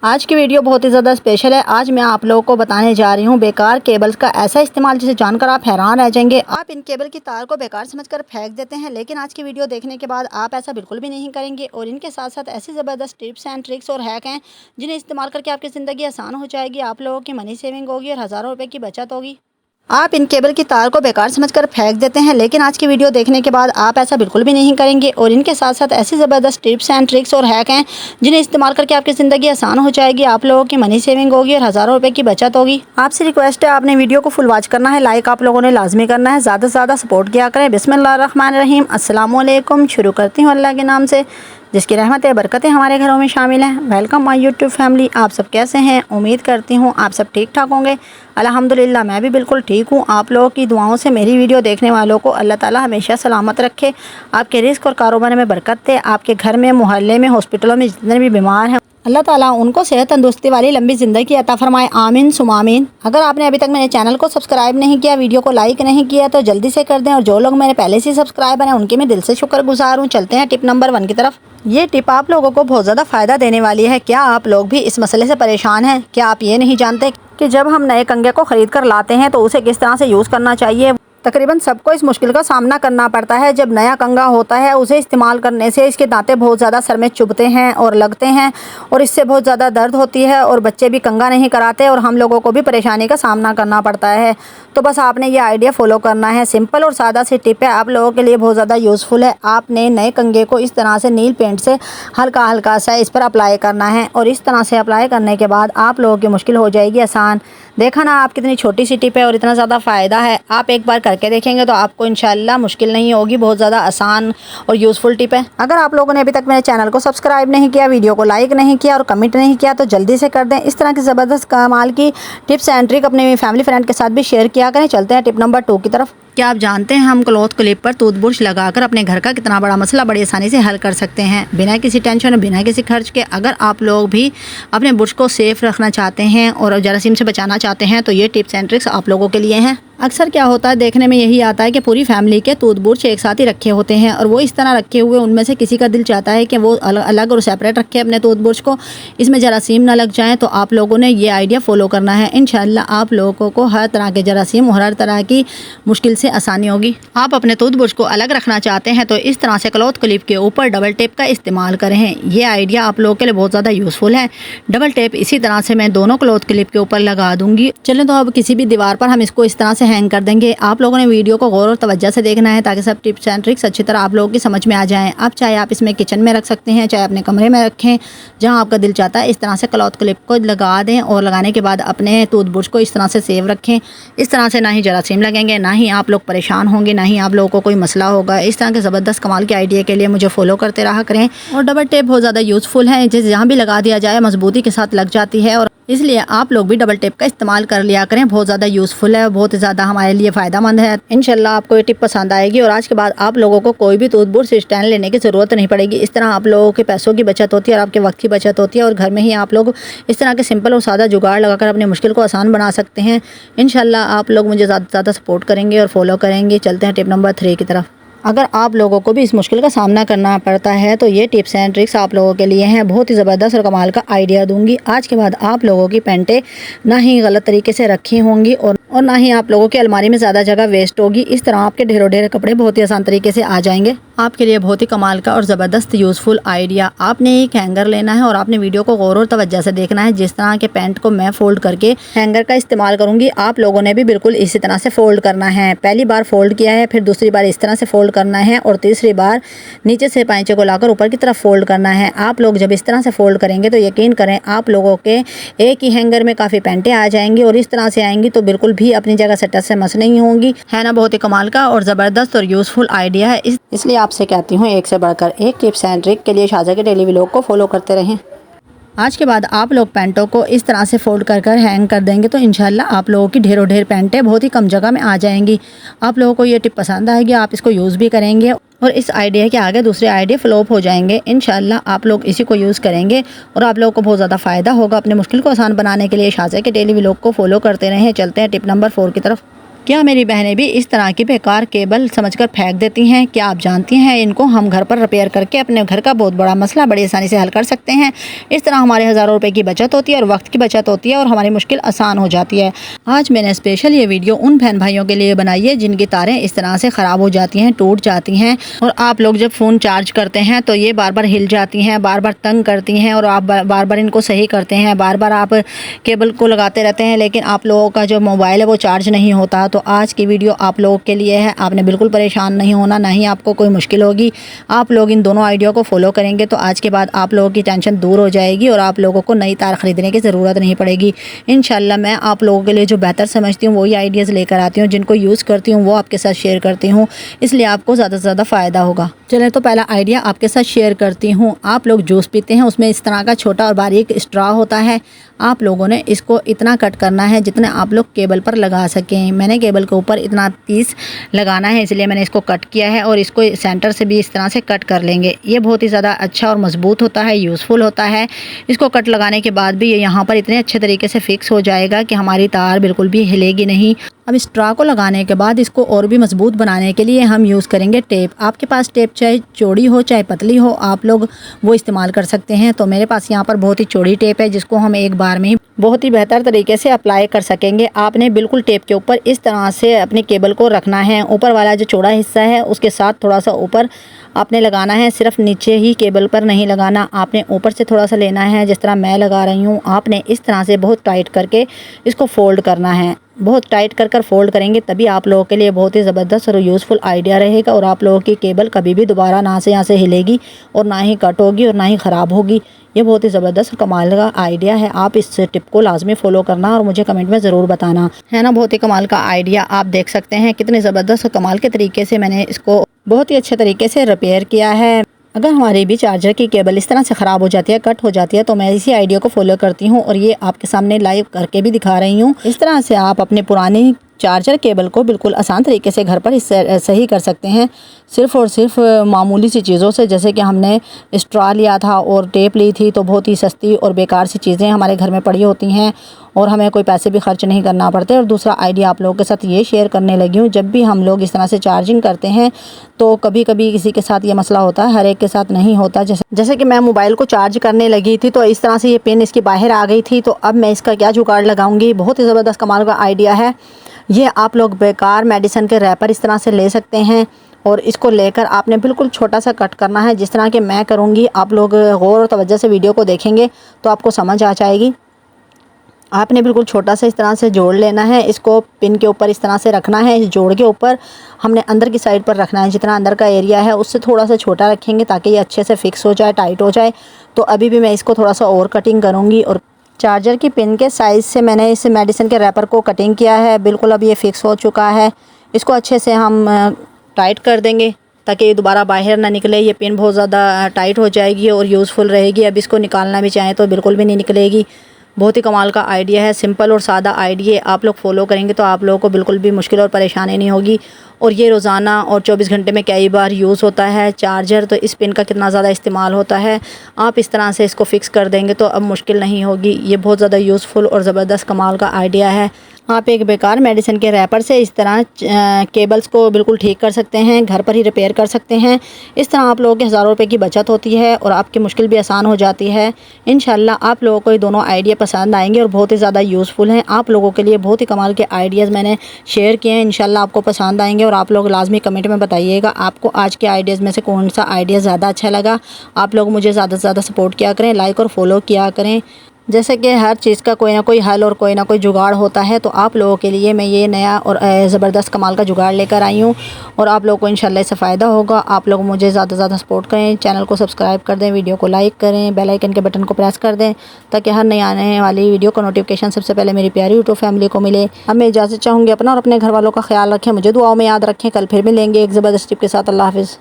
आज की वीडियो बहुत ही ज़्यादा स्पेशल है। आज मैं आप लोगों को बताने जा रही हूँ बेकार केबल्स का ऐसा इस्तेमाल जिसे जानकर आप हैरान रह जाएंगे। आप इन केबल की तार को बेकार समझकर फेंक देते हैं, लेकिन आज की वीडियो देखने के बाद आप ऐसा बिल्कुल भी नहीं करेंगे। और इनके साथ साथ ऐसी ज़बरदस्त टिप्स एंड ट्रिक्स और हैक हैं जिन्हें इस्तेमाल करके आपकी ज़िंदगी आसान हो जाएगी, आप लोगों की मनी सेविंग होगी और हज़ारों रुपये की बचत होगी। आप इन केबल की तार को बेकार समझकर फेंक देते हैं, लेकिन आज की वीडियो देखने के बाद आप ऐसा बिल्कुल भी नहीं करेंगे। और इनके साथ साथ ऐसी ज़बरदस्त टिप्स एंड ट्रिक्स और हैक हैं जिन्हें इस्तेमाल करके आपकी ज़िंदगी आसान हो जाएगी, आप लोगों की मनी सेविंग होगी और हज़ारों रुपये की बचत होगी। आपसे रिक्वेस्ट है, आपने वीडियो को फुल वॉच करना है, लाइक आप लोगों ने लाजमी करना है, ज़्यादा से ज़्यादा सपोर्ट किया करें। बिस्मिल्लाहिर्रहमानिर्रहीम, अस्सलाम वालेकुम। शुरू करती हूँ अल्लाह के नाम से जिसकी रहमत बरकतें हमारे घरों में शामिल हैं। Welcome my YouTube family. आप सब कैसे हैं? उम्मीद करती हूँ आप सब ठीक ठाक होंगे। अल्हम्दुलिल्लाह मैं भी बिल्कुल ठीक हूँ। आप लोगों की दुआओं से मेरी वीडियो देखने वालों को अल्लाह ताला हमेशा सलामत रखे, आपके रिस्क और कारोबार में बरकत दे, आपके घर में, मोहल्ले में, हॉस्पिटलों में जितने भी बीमार हैं अल्लाह ताला उनको सेहत तंदुरुस्ती वाली लंबी ज़िंदगी अता फरमाए, आमीन सुम आमीन। अगर आपने अभी तक मेरे चैनल को सब्सक्राइब नहीं किया, वीडियो को लाइक नहीं किया तो जल्दी से कर दें। और जो लोग मेरे पहले से सब्सक्राइबर हैं उनके मैं दिल से शुक्रगुजार हूँ। चलते हैं टिप नंबर 1 की तरफ। ये टिप आप लोगों को बहुत ज़्यादा फ़ायदा देने वाली है। क्या आप लोग भी इस मसले से परेशान हैं? क्या आप ये नहीं जानते कि जब हम नए कंगे को ख़रीद कर लाते हैं तो उसे किस तरह से यूज़ करना चाहिए? तकरीबन सबको इस मुश्किल का सामना करना पड़ता है। जब नया कंगा होता है उसे इस्तेमाल करने से इसके दांते बहुत ज़्यादा सर में चुभते हैं और लगते हैं और इससे बहुत ज़्यादा दर्द होती है और बच्चे भी कंगा नहीं कराते और हम लोगों को भी परेशानी का सामना करना पड़ता है। तो बस आपने ये आइडिया फॉलो करना है। सिंपल और सादा सी टिप है, आप लोगों के लिए बहुत ज़्यादा यूज़फुल है। आपने नए कंगे को इस तरह से नील पेंट से हल्का हल्का सा इस पर अप्लाई करना है और इस तरह से अप्लाई करने के बाद आप लोगों की मुश्किल हो जाएगी आसान। देखा ना आप, कितनी छोटी सी टिप है और इतना ज़्यादा फ़ायदा है। आप एक बार करके देखेंगे तो आपको इंशाल्लाह मुश्किल नहीं होगी। बहुत ज़्यादा आसान और यूज़फुल टिप है। अगर आप लोगों ने अभी तक मेरे चैनल को सब्सक्राइब नहीं किया, वीडियो को लाइक नहीं किया और कमेंट नहीं किया तो जल्दी से कर दें। इस तरह की ज़बरदस्त कमाल की टिप्स एंड ट्रिक अपने फैमिली फ्रेंड के साथ भी शेयर किया करें। चलते हैं टिप नंबर 2 की तरफ। क्या आप जानते हैं हम क्लॉथ क्लिप पर टूथब्रश लगाकर अपने घर का कितना बड़ा मसला बड़ी आसानी से हल कर सकते हैं, बिना किसी टेंशन और बिना किसी खर्च के। अगर आप लोग भी अपने ब्रश को सेफ रखना चाहते हैं और जरासीम से बचाना चाहते हैं तो ये टिप्स एंड ट्रिक्स आप लोगों के लिए हैं। अक्सर क्या होता है, देखने में यही आता है कि पूरी फैमिली के टूथब्रश एक साथ ही रखे होते हैं और वो इस तरह रखे हुए उनमें से किसी का दिल चाहता है कि वो अलग और सेपरेट रखे अपने टूथब्रश को, इसमें जरासीम ना लग जाए। तो आप लोगों ने ये आइडिया फॉलो करना है। इंशाल्लाह आप लोगों को हर तरह के जरासीम और हर तरह की मुश्किल से आसानी होगी। आप अपने टूथब्रश को अलग रखना चाहते हैं तो इस तरह से क्लॉथ क्लिप के ऊपर डबल टेप का इस्तेमाल करें। ये आइडिया आप लोगों के लिए बहुत ज़्यादा यूज़फुल है। डबल टेप इसी तरह से मैं दोनों क्लॉथ क्लिप के ऊपर लगा दूंगी। चलें तो अब किसी भी दीवार पर हम इसको इस तरह से हैंग कर देंगे। आप लोगों ने वीडियो को गौर और तवज्जो से देखना है ताकि सब टिप्स एंड ट्रिक्स अच्छी तरह आप लोगों की समझ में आ जाएं। अब चाहे आप इसमें किचन में रख सकते हैं, चाहे अपने कमरे में रखें, जहां आपका दिल चाहता है। इस तरह से क्लॉथ क्लिप को लगा दें और लगाने के बाद अपने टूथब्रश को इस तरह से सेव रखें। इस तरह से ना ही जरासीम लगेंगे, ना ही आप लोग परेशान होंगे, ना ही आप लोगों को कोई मसला होगा। इस तरह के ज़बरदस्त कमाल के आइडिया के लिए मुझे फॉलो करते रहा करें। और डबल टेप बहुत ज़्यादा यूज़फुल है, जिसे जहाँ भी लगा दिया जाए मजबूती के साथ लग जाती है और इसलिए आप लोग भी डबल टेप का इस्तेमाल कर लिया करें। बहुत ज़्यादा यूज़फुल है, बहुत ज़्यादा हमारे लिए फ़ायदेमंद है। इंशाल्लाह आपको ये टिप पसंद आएगी और आज के बाद आप लोगों को कोई भी टूथब्रश स्टैंड लेने की ज़रूरत नहीं पड़ेगी। इस तरह आप लोगों के पैसों की बचत होती है और आपके वक्त की बचत होती है और घर में ही आप लोग इस तरह के सिंपल और सादा जुगाड़ लगाकर अपनी मुश्किल को आसान बना सकते हैं। इंशाल्लाह आप लोग मुझे ज़्यादा से ज़्यादा सपोर्ट करेंगे और फॉलो करेंगे। चलते हैं टिप नंबर 3 की तरफ। अगर आप लोगों को भी इस मुश्किल का सामना करना पड़ता है तो ये टिप्स एंड ट्रिक्स आप लोगों के लिए हैं। बहुत ही ज़बरदस्त और कमाल का आइडिया दूंगी। आज के बाद आप लोगों की पैंटें ना ही गलत तरीके से रखी होंगी और ना ही आप लोगों की अलमारी में ज़्यादा जगह वेस्ट होगी। इस तरह आपके ढेरों ढेर कपड़े बहुत ही आसान तरीके से आ जाएंगे। आपके लिए बहुत ही कमाल का और ज़बरदस्त यूज़फुल आइडिया। आपने एक हैंगर लेना है और आपने वीडियो को गौर और तवज्जो से देखना है। जिस तरह के पैंट को मैं फोल्ड करके हैंगर का इस्तेमाल करूँगी, आप लोगों ने भी बिल्कुल इसी तरह से फोल्ड करना है। पहली बार फोल्ड किया है, फिर दूसरी बार इस तरह से फोल्ड करना है और तीसरी बार नीचे से पैंचे को लाकर ऊपर की तरफ फोल्ड करना है। आप लोग जब इस तरह से फोल्ड करेंगे तो यकीन करें आप लोगों के एक ही हैंगर में काफ़ी पैंटें आ जाएंगी और इस तरह से आएंगी तो बिल्कुल भी अपनी जगह से टच से मस नहीं होंगी। है ना, बहुत ही कमाल का और ज़बरदस्त और यूज़फुल आइडिया है। इसलिए आपसे कहती हूँ एक से बढ़कर एक टिप्स एंड ट्रिक के लिए शाज़ा के डेली व्लॉग को फॉलो करते रहें। आज के बाद आप लोग पैंटों को इस तरह से फोल्ड कर हैंग कर देंगे तो इंशाल्लाह आप लोगों की ढेरों ढेर पैंटें बहुत ही कम जगह में आ जाएंगी। आप लोगों को ये टिप पसंद आएगी, आप इसको यूज़ भी करेंगे और इस आइडिया के आगे दूसरे आइडिया फ्लॉप हो जाएंगे। इंशाल्लाह आप लोग इसी को यूज़ करेंगे और आप लोगों को बहुत ज़्यादा फ़ायदा होगा। अपने मुश्किल को आसान बनाने के लिए शाज़ा के डेली व्लॉग को फॉलो करते रहें। चलते हैं टिप नंबर 4 की तरफ। क्या मेरी बहनें भी इस तरह की बेकार केबल समझकर फेंक देती हैं? क्या आप जानती हैं इनको हम घर पर रिपेयर करके अपने घर का बहुत बड़ा मसला बड़ी आसानी से हल कर सकते हैं। इस तरह हमारे हज़ारों रुपए की बचत होती है और वक्त की बचत होती है और हमारी मुश्किल आसान हो जाती है। आज मैंने स्पेशल ये वीडियो उन बहन भाइयों के लिए बनाई है जिनकी तारें इस तरह से ख़राब हो जाती हैं, टूट जाती हैं और आप लोग जब फ़ोन चार्ज करते हैं तो ये बार बार हिल जाती हैं, बार बार तंग करती हैं और आप बार बार इनको सही करते हैं, बार बार आप केबल को लगाते रहते हैं लेकिन आप लोगों का जो मोबाइल है वो चार्ज नहीं होता। तो आज की वीडियो आप लोगों के लिए है। आपने बिल्कुल परेशान नहीं होना, ना ही आपको कोई मुश्किल होगी। आप लोग इन दोनों आइडिया को फॉलो करेंगे तो आज के बाद आप लोगों की टेंशन दूर हो जाएगी और आप लोगों को नई तार ख़रीदने की ज़रूरत नहीं पड़ेगी। इंशाल्लाह मैं आप लोगों के लिए जो बेहतर समझती हूँ वही आइडियाज़ लेकर आती हूँ, जिनको यूज़ करती हूँ वो आपके साथ शेयर करती हूँ, इसलिए आपको ज़्यादा से ज़्यादा फ़ायदा होगा। चलें तो पहला आइडिया आपके साथ शेयर करती हूँ। आप लोग जूस पीते हैं, उसमें इस तरह का छोटा और बारीक स्ट्रॉ होता है। आप लोगों ने इसको इतना कट करना है जितना आप लोग केबल पर लगा सकें। मैंने केबल के ऊपर इतना पीस लगाना है इसलिए मैंने इसको कट किया है और इसको सेंटर से भी इस तरह से कट कर लेंगे। ये बहुत ही ज़्यादा अच्छा और मज़बूत होता है, यूज़फुल होता है। इसको कट लगाने के बाद भी ये यहाँ पर इतने अच्छे तरीके से फिक्स हो जाएगा कि हमारी तार बिल्कुल भी हिलेगी नहीं। अब स्ट्रॉ को लगाने के बाद इसको और भी मजबूत बनाने के लिए हम यूज़ करेंगे टेप। आपके पास टेप चाहे चौड़ी हो चाहे पतली हो, आप लोग वो इस्तेमाल कर सकते हैं। तो मेरे पास यहाँ पर बहुत ही चौड़ी टेप है जिसको हम एक बार में ही बहुत ही बेहतर तरीके से अप्लाई कर सकेंगे। आपने बिल्कुल टेप के ऊपर इस तरह से अपनी केबल को रखना है। ऊपर वाला जो चौड़ा हिस्सा है उसके साथ थोड़ा सा ऊपर आपने लगाना है, सिर्फ नीचे ही केबल पर नहीं लगाना। आपने ऊपर से थोड़ा सा लेना है, जिस तरह मैं लगा रही हूँ। आपने इस तरह से बहुत टाइट करके इसको फोल्ड करना है। बहुत टाइट कर फोल्ड करेंगे तभी आप लोगों के लिए बहुत ही ज़बरदस्त और यूज़फुल आइडिया रहेगा और आप लोगों की केबल कभी भी दोबारा ना से यहाँ से हिलेगी और ना ही कट होगी और ना ही ख़राब होगी। ये बहुत ही ज़बरदस्त और कमाल का आइडिया है। आप इस टिप को लाजमी फॉलो करना और मुझे कमेंट में ज़रूर बताना, है ना। बहुत ही कमाल का आइडिया। आप देख सकते हैं कितने ज़बरदस्त और कमाल के तरीके से मैंने इसको बहुत ही अच्छे तरीके से रिपेयर किया है। अगर हमारी भी चार्जर की केबल इस तरह से ख़राब हो जाती है, कट हो जाती है, तो मैं इसी आइडिया को फॉलो करती हूँ और ये आपके सामने लाइव करके भी दिखा रही हूँ। इस तरह से आप अपने पुरानी चार्जर केबल को बिल्कुल आसान तरीके से घर पर सही कर सकते हैं, सिर्फ़ और सिर्फ मामूली सी चीज़ों से। जैसे कि हमने स्ट्रॉ लिया था और टेप ली थी, तो बहुत ही सस्ती और बेकार सी चीज़ें हमारे घर में पड़ी होती हैं और हमें कोई पैसे भी खर्च नहीं करना पड़ते। और दूसरा आइडिया आप लोगों के साथ ये शेयर करने लगी हूँ, जब भी हम लोग इस तरह से चार्जिंग करते हैं तो कभी कभी किसी के साथ ये मसला होता है, हर एक के साथ नहीं होता। जैसे कि मैं मोबाइल को चार्ज करने लगी थी तो इस तरह से ये पिन इसकी बाहर आ गई थी, तो अब मैं इसका क्या जुगाड़ लगाऊंगी। बहुत ही ज़बरदस्त कमाल का आइडिया है ये। आप लोग बेकार मेडिसिन के रैपर इस तरह से ले सकते हैं और इसको लेकर आपने बिल्कुल छोटा सा कट करना है, जिस तरह के मैं करूँगी। आप लोग गौर और तवज्जो से वीडियो को देखेंगे तो आपको समझ आ जाएगी। आपने बिल्कुल छोटा सा इस तरह से जोड़ लेना है, इसको पिन के ऊपर इस तरह से रखना है। इस जोड़ के ऊपर हमने अंदर की साइड पर रखना है, जितना अंदर का एरिया है उससे थोड़ा सा छोटा रखेंगे ताकि ये अच्छे से फिक्स हो जाए, टाइट हो जाए। तो अभी भी मैं इसको थोड़ा सा और कटिंग करूँगी और चार्जर की पिन के साइज़ से मैंने इस मेडिसिन के रैपर को कटिंग किया है। बिल्कुल अब ये फिक्स हो चुका है। इसको अच्छे से हम टाइट कर देंगे ताकि ये दोबारा बाहर ना निकले। ये पिन बहुत ज़्यादा टाइट हो जाएगी और यूज़फुल रहेगी। अब इसको निकालना भी चाहें तो बिल्कुल भी नहीं निकलेगी। बहुत ही कमाल का आइडिया है, सिंपल और सादा आइडिया। आप लोग फॉलो करेंगे तो आप लोगों को बिल्कुल भी मुश्किल और परेशानी नहीं होगी। और ये रोज़ाना और 24 घंटे में कई बार यूज़ होता है चार्जर, तो इस पिन का कितना ज़्यादा इस्तेमाल होता है। आप इस तरह से इसको फ़िक्स कर देंगे तो अब मुश्किल नहीं होगी। ये बहुत ज़्यादा यूज़फुल और ज़बरदस्त कमाल का आइडिया है। आप एक बेकार मेडिसिन के रैपर से इस तरह केबल्स को बिल्कुल ठीक कर सकते हैं, घर पर ही रिपेयर कर सकते हैं। इस तरह आप लोगों के हज़ारों रुपए की बचत होती है और आपकी मुश्किल भी आसान हो जाती है। इंशाल्लाह आप लोगों को ये दोनों आइडिया पसंद आएंगे और बहुत ही ज़्यादा यूज़फुल हैं। आप लोगों के लिए बहुत ही कमाल के आइडियाज़ मैंने शेयर किए हैं, इंशाल्लाह आपको पसंद आएंगे। और आप लोग लाजमी कमेंट में बताइएगा आपको आज के आइडियाज़ में से कौन सा आइडिया ज़्यादा अच्छा लगा। आप लोग मुझे ज़्यादा से ज़्यादा सपोर्ट किया करें, लाइक और फॉलो किया करें। जैसे कि हर चीज़ का कोई ना कोई हल और कोई ना कोई जुगाड़ होता है, तो आप लोगों के लिए मैं ये नया और ज़बरदस्त कमाल का जुगाड़ लेकर आई हूँ और आप लोगों को इंशाल्लाह इससे फ़ायदा होगा। आप लोग मुझे ज़्यादा से ज़्यादा सपोर्ट करें, चैनल को सब्सक्राइब कर दें, वीडियो को लाइक करें, बेल आइकन के बटन को प्रेस कर दें ताकि हर नई आने वाली वीडियो का नोटिफिकेशन सबसे पहले मेरी प्यारी यूट्यूब फैमिली को मिले। अब मैं इजाज़त चाहूँगी, अपना और अपने घर वालों का ख्याल रखें, मुझे दुआओं में याद रखें। कल फिर मिलेंगे एक ज़बरदस्त टिप के साथ। अल्लाह हाफ़िज़।